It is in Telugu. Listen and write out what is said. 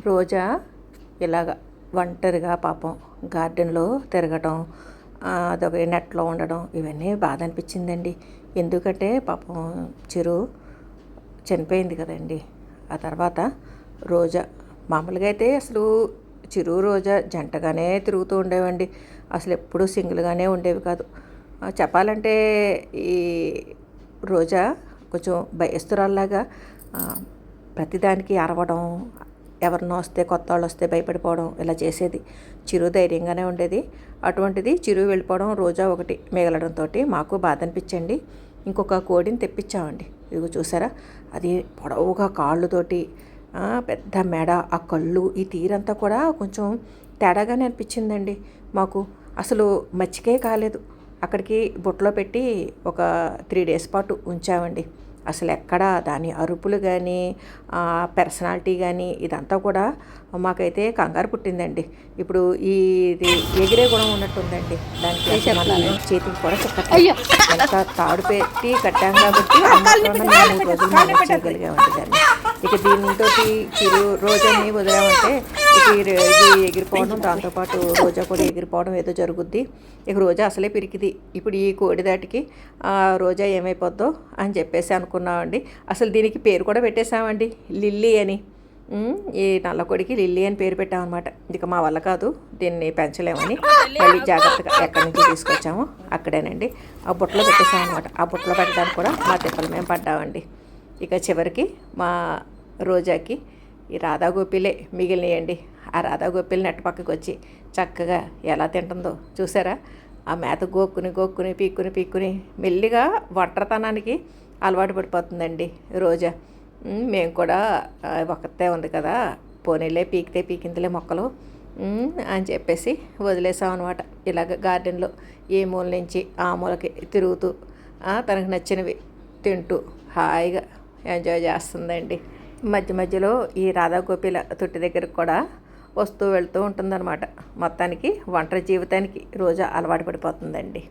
రోజా ఇలాగ ఒంటరిగా పాపం గార్డెన్లో తిరగటం, అదొక నెట్లో ఉండడం ఇవన్నీ బాధ అనిపించిందండి. ఎందుకంటే పాపం చిరు చనిపోయింది కదండి. ఆ తర్వాత రోజా మామూలుగా అయితే అసలు చిరు రోజా జంటగానే తిరుగుతూ ఉండేవండి. అసలు ఎప్పుడూ సింగిల్గానే ఉండేవి కాదు. చెప్పాలంటే ఈ రోజా కొంచెం భయస్తురాల్లాగా ప్రతిదానికి అరవడం, ఎవరినో వస్తే కొత్త వాళ్ళు వస్తే భయపడిపోవడం ఇలా చేసేది. చిరు ధైర్యంగానే ఉండేది. అటువంటిది చిరు వెళ్ళిపోవడం, రోజా ఒకటి మిగలడంతో మాకు బాధ అనిపించండి. ఇంకొక కోడిని తెప్పించామండి. ఇదిగో చూసారా, అది పొడవుగా కాళ్ళతోటి, పెద్ద మెడ, ఆ కళ్ళు, ఈ తీరంతా కూడా కొంచెం తేడాగానే అనిపించిందండి మాకు. అసలు మచ్చికే కాలేదు. అక్కడికి బుట్టలో పెట్టి ఒక 3 days పాటు ఉంచామండి. అసలు ఎక్కడ దాని అరుపులు కానీ, పర్సనాలిటీ కానీ ఇదంతా కూడా మాకైతే కంగారు పుట్టిందండి. ఇప్పుడు ఇది ఎగిరే గుణం ఉన్నట్టుందండి దానికి. చేతికి కూడా చెప్పట్లేదు. ఇంకా తాడు పెట్టి కట్టాం కాబట్టి 3 రోజులు మేనేజ్ చేయగలిగామండి దాన్ని. ఇక దీనితో చిరు రోజాని వదిలామంటే ఇది ఎగిరిపోవడం, దాంతోపాటు రోజా కూడా ఎగిరిపోవడం ఏదో జరుగుద్ది. ఇక రోజా అసలే పిరికిది. ఇప్పుడు ఈ కోడి దాటికి రోజా ఏమైపోద్దో అని చెప్పేసి అనుకున్నామండి. అసలు దీనికి పేరు కూడా పెట్టేశామండి, లిల్లీ అని. ఈ నల్లకొడికి లిల్లీ అని పేరు పెట్టామన్నమాట. ఇక మా వల్ల కాదు, దీన్ని పెంచలేమని మళ్ళీ జాగ్రత్తగా ఎక్కడి నుంచి తీసుకొచ్చామో అక్కడేనండి ఆ బుట్టలో పెట్టేసామన్నమాట. ఆ బుట్టలో పెట్టడానికి కూడా మా తిప్పలు మేము పడ్డామండి. ఇక చివరికి మా రోజాకి ఈ రాధాగోపిలే మిగిలినాయండి. ఆ రాధాగోపిల్ నెట్ పక్కకి వచ్చి చక్కగా ఎలా తింటుందో చూసారా. ఆ మేత గోక్కుని పీక్కుని మెల్లిగా ఒంటరితనానికి అలవాటు పడిపోతుందండి రోజా. మేము కూడా ఒక్కతే ఉంది కదా, పోనీలే పీకిందిలే మొక్కలు అని చెప్పేసి వదిలేసాం అనమాట. ఇలాగ గార్డెన్లో ఏ మూల నుంచి ఆ మూలకి తిరుగుతూ తనకు నచ్చినవి తింటూ హాయిగా ఎంజాయ్ చేస్తుందండి. మధ్య మధ్యలో ఈ రాధాగోపిల తొట్టి దగ్గరకు కూడా వస్తూ వెళ్తూ ఉంటుందన్నమాట. మొత్తానికి ఒంటరి జీవితానికి రోజా అలవాటు పడిపోతుందండి.